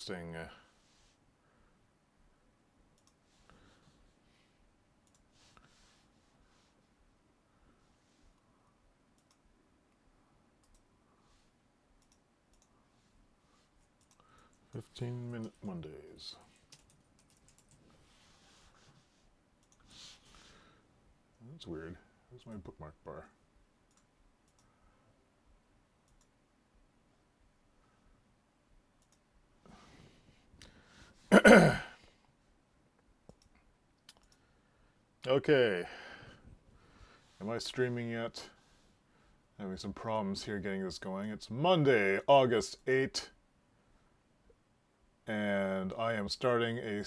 interesting. 15-minute Mondays. That's weird. Where's my bookmark bar? Okay. Am I streaming yet? Having some problems here getting this going. It's Monday, August 8th, and I am starting a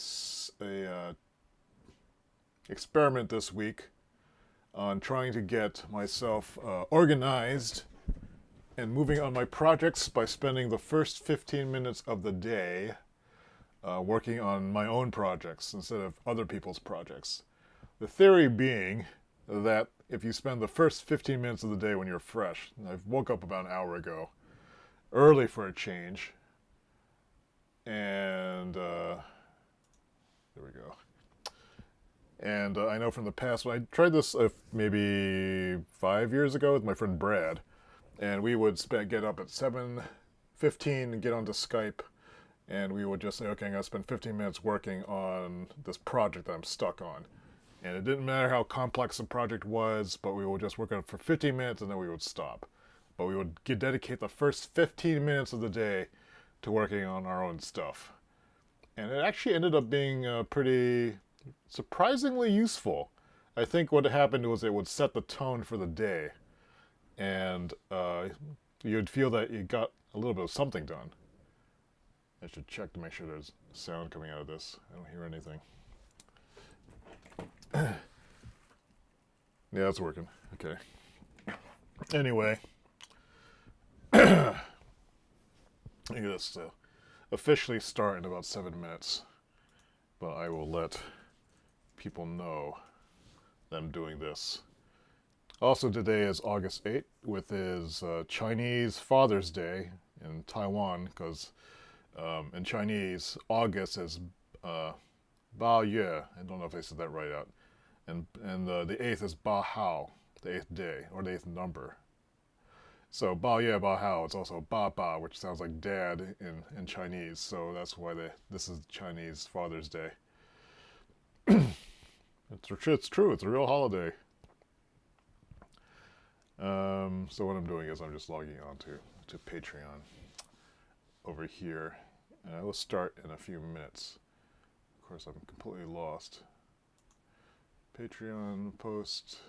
experiment this week on trying to get myself organized and moving on my projects by spending the first 15 minutes of the day working on my own projects instead of other people's projects. The theory being that if you spend the first 15 minutes of the day when you're fresh, and I woke up about an hour ago, early for a change, and there we go. And I know from the past, when I tried this maybe 5 years ago with my friend Brad, and we would get up at 7:15 and get onto Skype, and we would just say, okay, I'm going to spend 15 minutes working on this project that I'm stuck on. And it didn't matter how complex the project was, but we would just work on it for 15 minutes and then we would stop. But we would dedicate the first 15 minutes of the day to working on our own stuff. And it actually ended up being pretty surprisingly useful. I think what happened was it would set the tone for the day. And you'd feel that you got a little bit of something done. I should check to make sure there's sound coming out of this. I don't hear anything. Yeah, it's working. Okay. Anyway, I think this officially start in about 7 minutes, but I will let people know that I'm doing this. Also, today is August 8th, with his Chinese Father's Day in Taiwan, because in Chinese, August is Ba Yue. I don't know if I said that right out. And the 8th is Ba Hao, the 8th day, or the 8th number. So Ba Yue, Ba Hao, it's also Ba Ba, which sounds like dad in Chinese. So that's why this is Chinese Father's Day. It's true, it's a real holiday. So what I'm doing is I'm just logging on to Patreon over here. And I will start in a few minutes. Of course, I'm completely lost. Patreon post.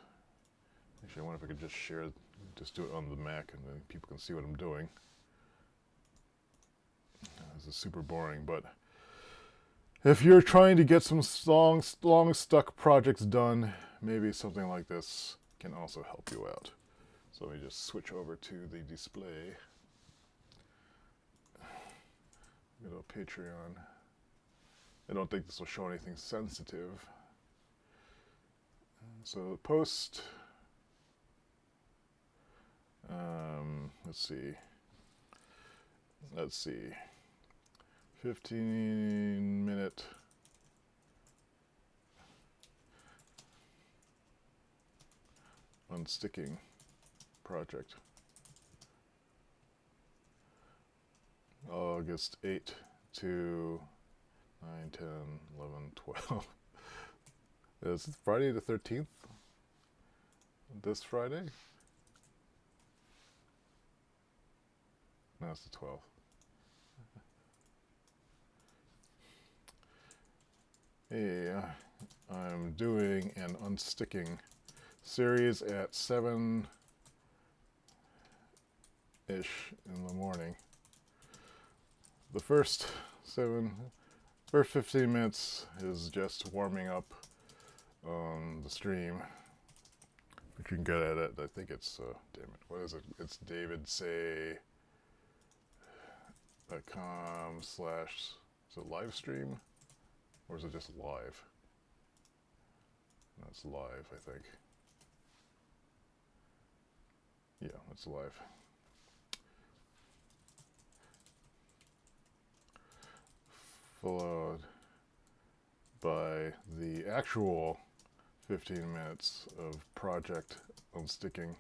Actually, I wonder if I could just do it on the Mac, and then people can see what I'm doing. This is super boring, but if you're trying to get some long stuck projects done, maybe something like this can also help you out. So let me just switch over to the display. Go to Patreon. I don't think this will show anything sensitive. So post. Let's see. 15-minute unsticking project. August 8 to 9, 10, 11, 12. Is it Friday the 13th? This Friday? No, it's the 12th. Hey, I'm doing an unsticking series at 7-ish in the morning. The first 15 minutes is just warming up on the stream. If you can get at it, I think it's, damn it, what is it? It's davidsay.com/ is it live stream? Or is it just live? That's live, I think. Yeah, it's live. followed by the actual 15 minutes of project unsticking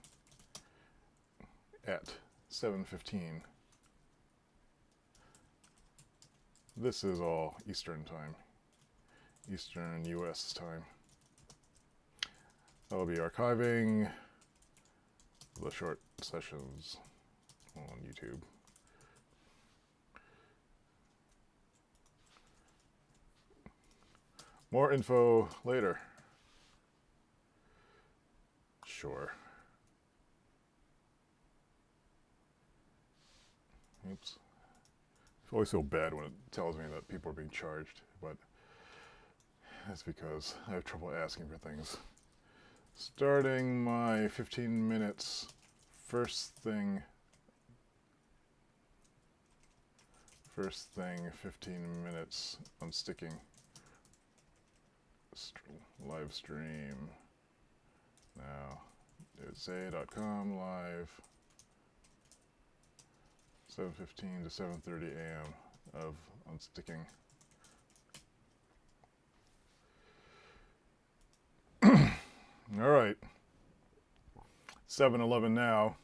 at 7:15. This is all Eastern time, Eastern US time. I'll be archiving the short sessions on YouTube. More info later. Sure. Oops. I always feel bad when it tells me that people are being charged, but that's because I have trouble asking for things. Starting my 15 minutes, first thing, 15 minutes unsticking. Live stream now. It's a.com live 7:15 to 7:30 a.m. of unsticking. All right, 7:11 now,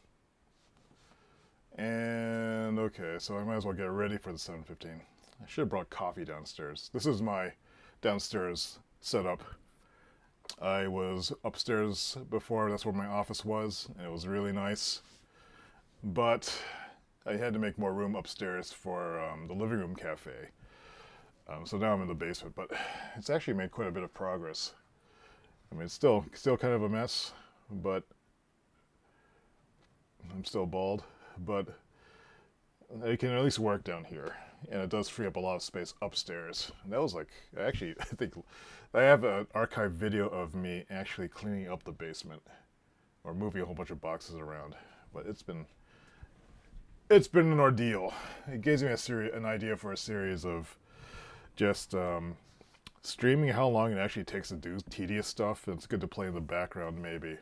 and okay, so I might as well get ready for the 7:15. I should have brought coffee downstairs. This is my downstairs setup. I was upstairs before, that's where my office was, and it was really nice. But I had to make more room upstairs for the living room cafe. So now I'm in the basement, but it's actually made quite a bit of progress. I mean, it's still kind of a mess, but I'm still bald, but I can at least work down here. And it does free up a lot of space upstairs. And that was like, I think I have an archived video of me actually cleaning up the basement or moving a whole bunch of boxes around. But it's been an ordeal. It gives me an idea for a series of just streaming how long it actually takes to do tedious stuff. It's good to play in the background maybe.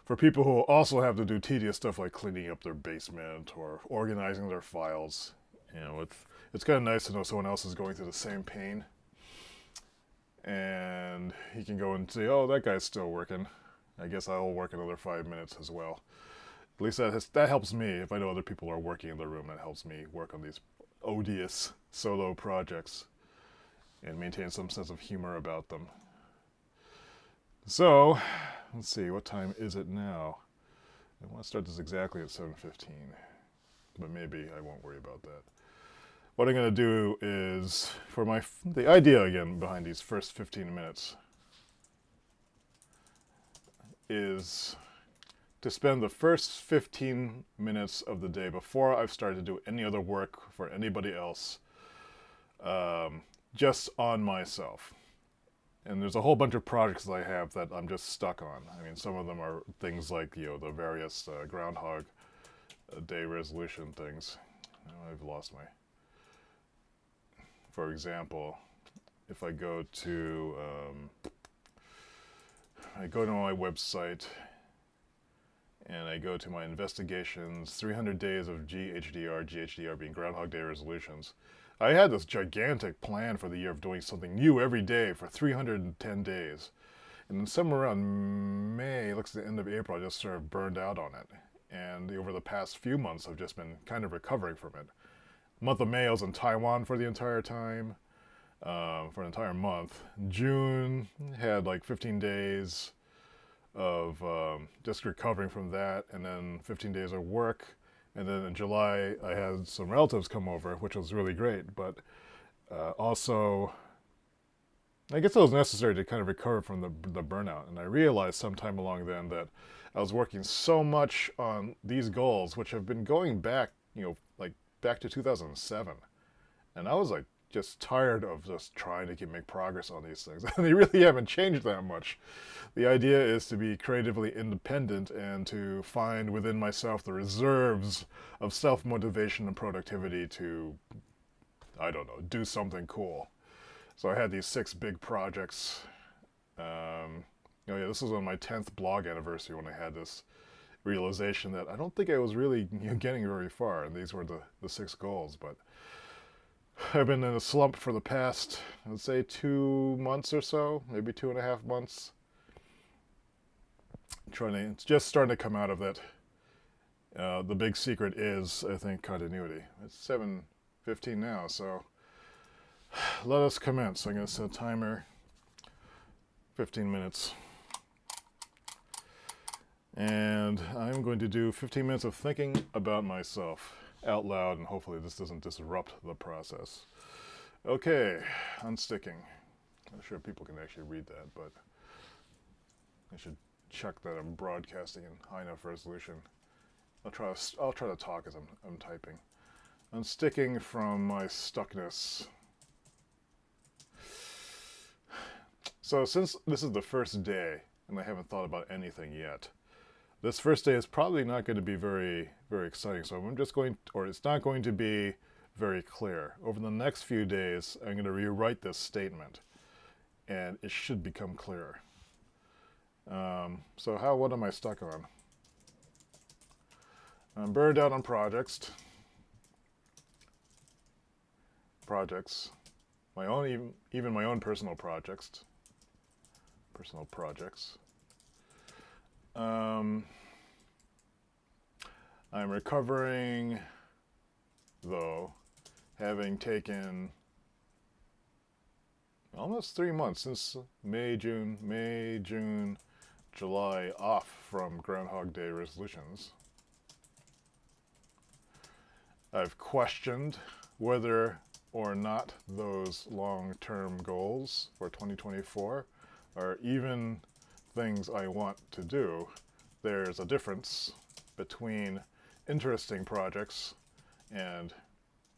For people who also have to do tedious stuff like cleaning up their basement or organizing their files, you know, it's kind of nice to know someone else is going through the same pain. And you can go and say, oh, that guy's still working. I guess I'll work another 5 minutes as well. At least that helps me. If I know other people are working in the room, that helps me work on these odious solo projects and maintain some sense of humor about them. So, let's see, what time is it now? I want to start this exactly at 7:15, but maybe I won't worry about that. What I'm going to do is, for the idea again behind these first 15 minutes, is to spend the first 15 minutes of the day before I've started to do any other work for anybody else, just on myself. And there's a whole bunch of projects that I have that I'm just stuck on. I mean, some of them are things like, you know, the various Groundhog Day resolution things. Oh, I've lost my... For example, if I go to my website and I go to my investigations, 300 days of GHDR being Groundhog Day resolutions. I had this gigantic plan for the year of doing something new every day for 310 days. And then somewhere around May, looks like the end of April, I just sort of burned out on it. And over the past few months, I've just been kind of recovering from it. Month of May, I was in Taiwan for the entire time, for an entire month. June, had like 15 days of just recovering from that, and then 15 days of work. And then in July, I had some relatives come over, which was really great. But also, I guess it was necessary to kind of recover from the burnout. And I realized sometime along then that I was working so much on these goals, which have been going back, you know, like back to 2007. And I was like just tired of just trying to make progress on these things. And they really haven't changed that much. The idea is to be creatively independent and to find within myself the reserves of self-motivation and productivity to, I don't know, do something cool. So I had these 6 big projects. This was on my 10th blog anniversary when I had this realization that I don't think I was really getting very far, and these were the 6 goals. But I've been in a slump for the past, I'd say, 2 months or so, maybe 2.5 months. It's just starting to come out of that. The big secret is, I think, continuity. It's 7:15 now, so let us commence. I'm going to set a timer, 15 minutes. And I'm going to do 15 minutes of thinking about myself out loud, and hopefully this doesn't disrupt the process. Okay, unsticking. I'm sure people can actually read that, but I should check that I'm broadcasting in high enough resolution. I'll try to talk as I'm typing. Unsticking from my stuckness. So since this is the first day, and I haven't thought about anything yet, this first day is probably not going to be very, very exciting. So I'm just going, or it's not going to be very clear. Over the next few days, I'm going to rewrite this statement, and it should become clearer. So what am I stuck on? I'm burned out on projects. My own, even my own personal projects. I'm recovering, though, having taken almost 3 months since May, June, July off from Groundhog Day resolutions. I've questioned whether or not those long-term goals for 2024 are even things I want to do. There's a difference between interesting projects and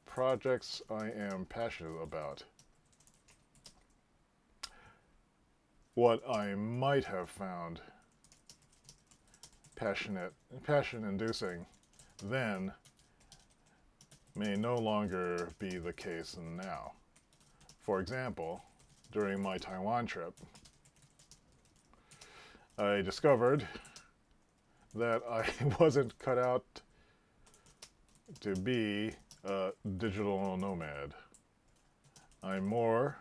projects I am passionate about. What I might have found passion-inducing then may no longer be the case now. For example, during my Taiwan trip, I discovered that I wasn't cut out to be a digital nomad. I'm more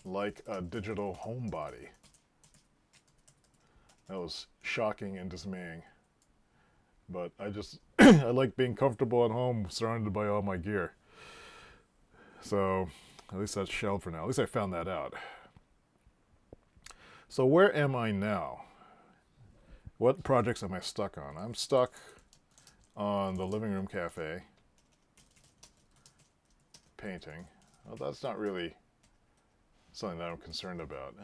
like a digital homebody. That was shocking and dismaying. But I like being comfortable at home surrounded by all my gear. So at least that's shelled for now. At least I found that out. So where am I now? What projects am I stuck on? I'm stuck on the living room cafe, painting. Well, that's not really something that I'm concerned about.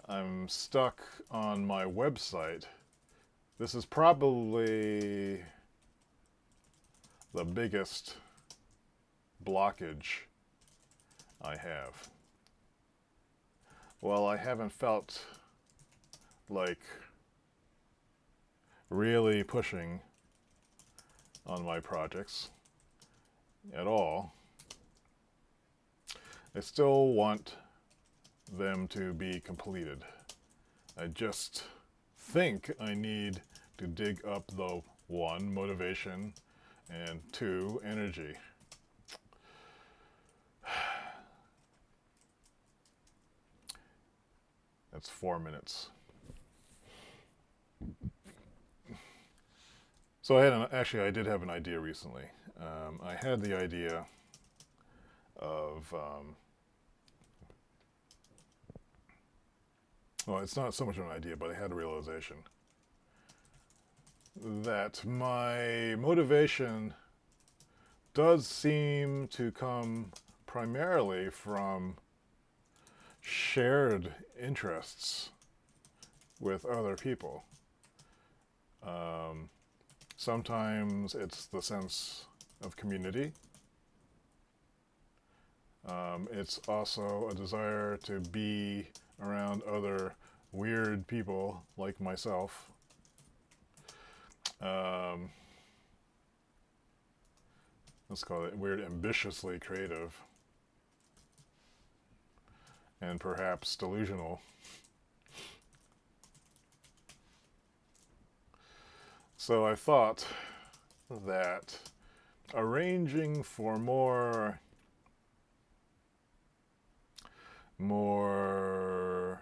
I'm stuck on my website. This is probably the biggest blockage I have. Well, I haven't felt like really pushing on my projects at all. I still want them to be completed. I just think I need to dig up the 1, motivation, and 2, energy. That's 4 minutes. So I did have an idea recently. I had the idea of, well, it's not so much of an idea, but I had a realization that my motivation does seem to come primarily from shared interests with other people. Sometimes it's the sense of community. It's also a desire to be around other weird people like myself. Let's call it weird, ambitiously creative, and perhaps delusional. So I thought that arranging for more more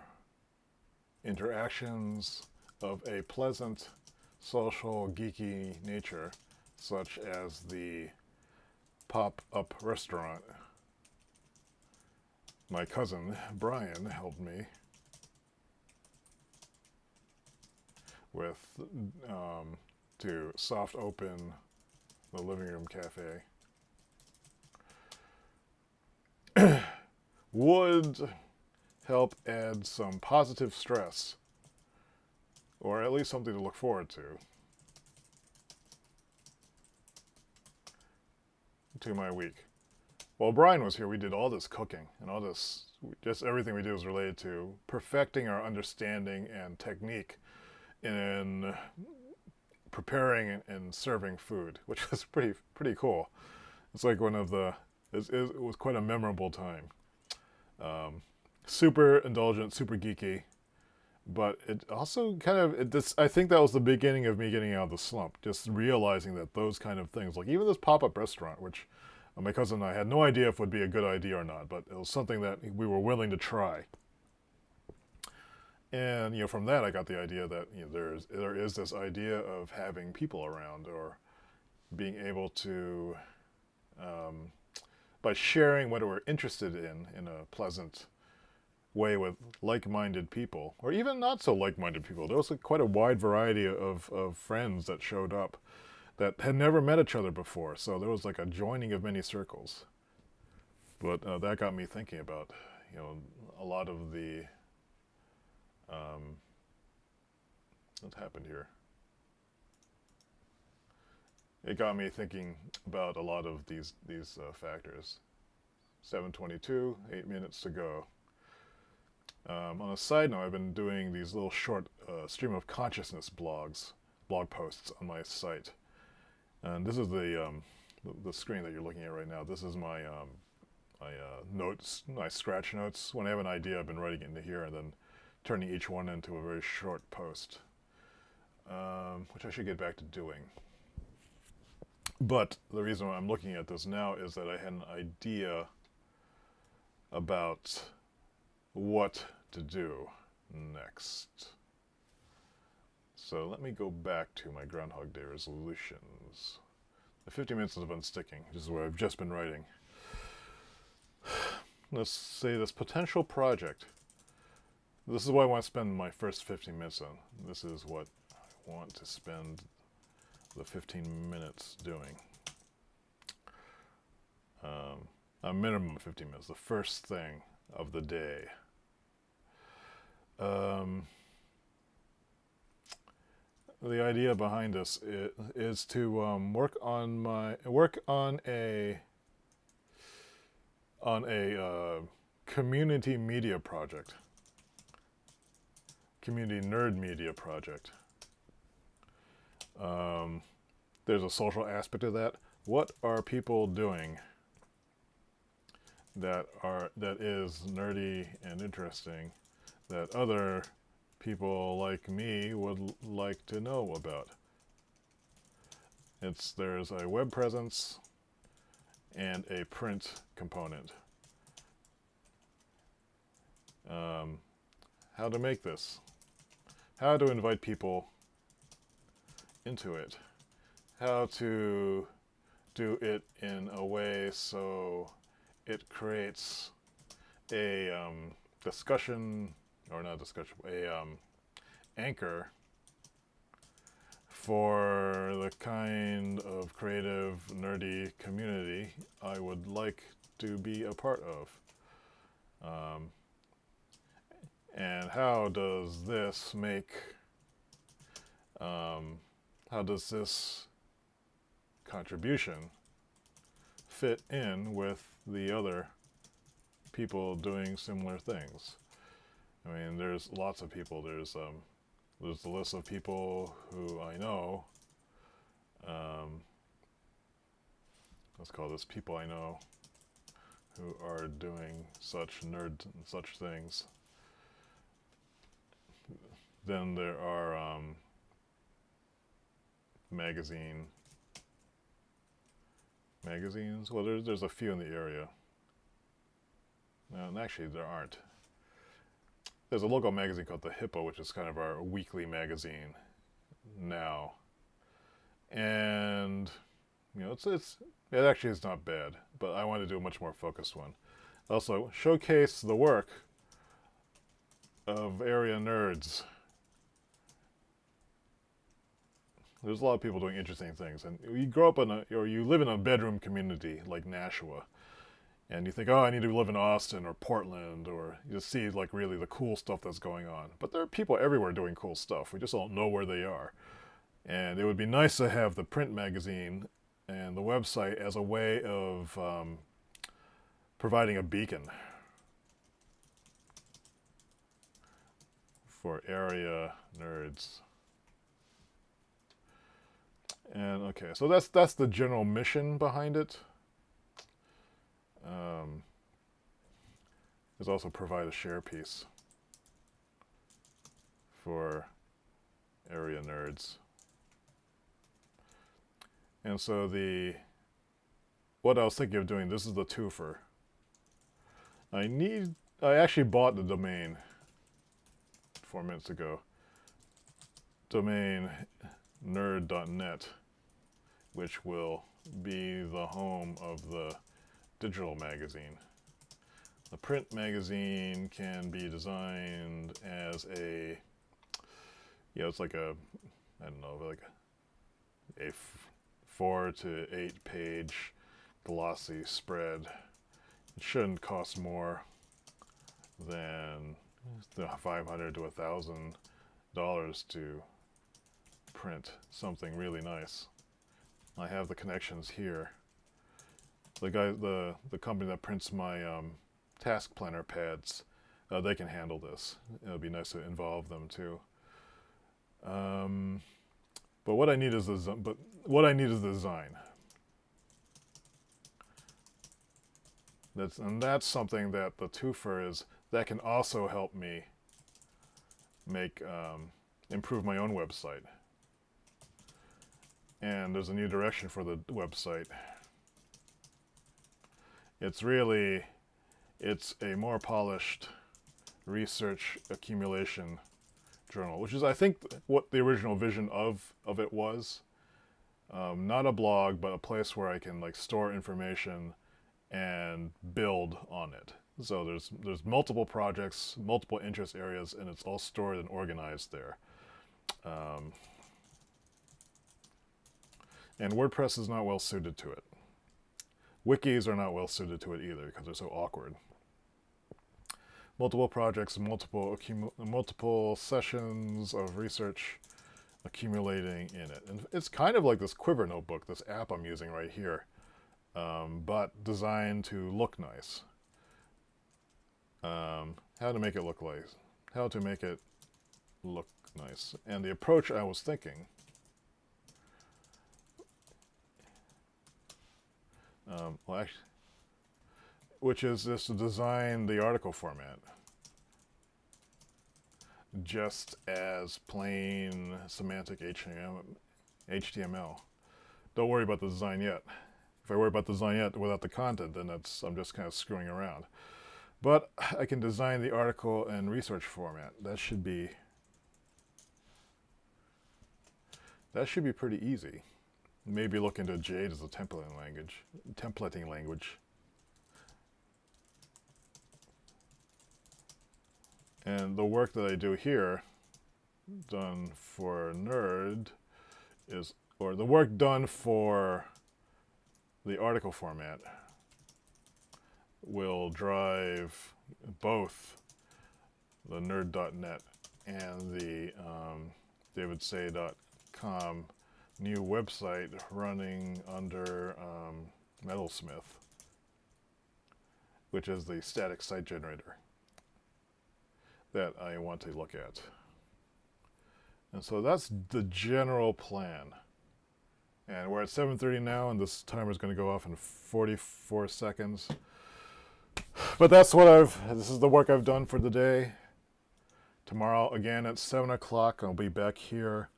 interactions of a pleasant, social, geeky nature, such as the pop-up restaurant. My cousin Brian helped me with to soft open the living room cafe. Would help add some positive stress, or at least something to look forward to my week. While Brian was here, we did all this cooking and all this, just everything we did was related to perfecting our understanding and technique in preparing and serving food, which was pretty cool. It's like one of the, it was quite a memorable time. Super indulgent, super geeky, but it also kind of, I think that was the beginning of me getting out of the slump, just realizing that those kind of things, like even this pop-up restaurant, which my cousin and I had no idea if it would be a good idea or not, but it was something that we were willing to try. And from that I got the idea that there is this idea of having people around, or being able to, by sharing what we're interested in a pleasant way with like-minded people, or even not so like-minded people. There was quite a wide variety of friends that showed up that had never met each other before, so there was like a joining of many circles. But that got me thinking about a lot of the what happened here. It got me thinking about a lot of these factors. 7:22, 8 minutes to go. On a side note, I've been doing these little short stream of consciousness blog posts on my site, and this is the screen that you're looking at right now. This is my notes, my scratch notes. When I have an idea, I've been writing it into here and then turning each one into a very short post, which I should get back to doing. But the reason why I'm looking at this now is that I had an idea about what to do next. So let me go back to my Groundhog Day resolutions. The 50 minutes of unsticking, which is what I've just been writing. Let's say this potential project. This is what I want to spend my first 15 minutes on. This is what I want to spend the 15 minutes doing. A minimum of 15 minutes, the first thing of the day. The idea behind this is to work on a community media project, community nerd media project. There's a social aspect of that. What are people doing that is nerdy and interesting, that other people like me would like to know about? There's a web presence and a print component. How to make this? How to invite people into it? How to do it in a way so it creates a discussion, or not discussion, anchor for the kind of creative, nerdy community I would like to be a part of. And how does this how does this contribution fit in with the other people doing similar things? I mean, there's lots of people. There's the list of people who I know. Let's call this people I know who are doing such things. Then there are magazines. Well, there's a few in the area. And actually, there aren't. There's a local magazine called The Hippo, which is kind of our weekly magazine now. And, you know, it actually is not bad, but I want to do a much more focused one. Also, showcase the work of area nerds. There's a lot of people doing interesting things, and you grow up or you live in a bedroom community like Nashua, and you think, oh, I need to live in Austin or Portland, or you just see like really the cool stuff that's going on. But there are people everywhere doing cool stuff. We just don't know where they are. And it would be nice to have the print magazine and the website as a way of providing a beacon for area nerds. And okay, so that's the general mission behind it. There's also provide a share piece for area nerds. And so what I was thinking of doing, this is the twofer. I actually bought the domain 4 minutes ago. Domain nerd.net, which will be the home of the digital magazine. The print magazine can be designed as it's like a 4 to 8 page glossy spread. It shouldn't cost more than $500 to $1,000 to print something really nice. I have the connections here. The company that prints my task planner pads, they can handle this. It would be nice to involve them too. But what I need is the design. That's something that the twofer is that can also help me make improve my own website. And there's a new direction for the website. It's a more polished research accumulation journal, which is, I think, what the original vision of it was. Not a blog, but a place where I can like store information and build on it. So there's multiple projects, multiple interest areas, and it's all stored and organized there. And WordPress is not well suited to it. Wikis are not well suited to it either because they're so awkward. Multiple projects, multiple sessions of research accumulating in it. And it's kind of like this Quiver notebook, this app I'm using right here, but designed to look nice. How to make it look nice. And the approach I was thinking, which is just to design the article format just as plain semantic HTML. Don't worry about the design yet. If I worry about the design yet without the content, then I'm just kind of screwing around. But I can design the article and research format. That should be pretty easy. Maybe look into Jade as a templating language. And the work that I do here, done for Nerd, the work done for the article format will drive both the nerd.net and the davidsay.com new website running under Metalsmith, which is the static site generator that I want to look at. And so that's the general plan. And we're at 7:30 now, and this timer is going to go off in 44 seconds. But this is the work I've done for the day. Tomorrow, again, at 7 o'clock, I'll be back here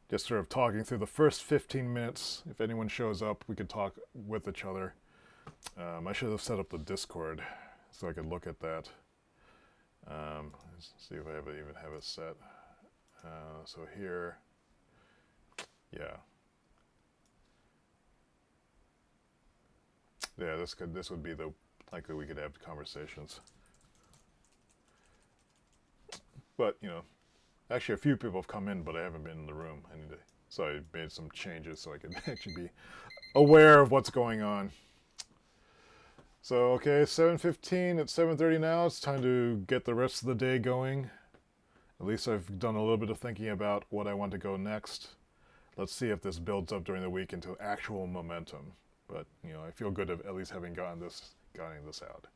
just sort of talking through the first 15 minutes. If anyone shows up, we could talk with each other. I should have set up the Discord so I could look at that. Let's see if I even have it set. So here, yeah. Yeah, this would be the likely we could have conversations. But actually a few people have come in, but I haven't been in the room. So I made some changes so I could actually be aware of what's going on. So okay, 7:15. It's 7:30 now. It's time to get the rest of the day going. At least I've done a little bit of thinking about what I want to go next. Let's see if this builds up during the week into actual momentum. But I feel good of at least having gotten this out.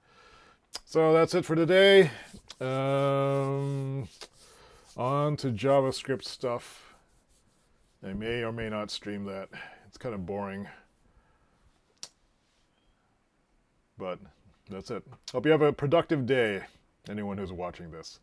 So that's it for today. On to JavaScript stuff. I may or may not stream that. It's kind of boring. But that's it. Hope you have a productive day, anyone who's watching this.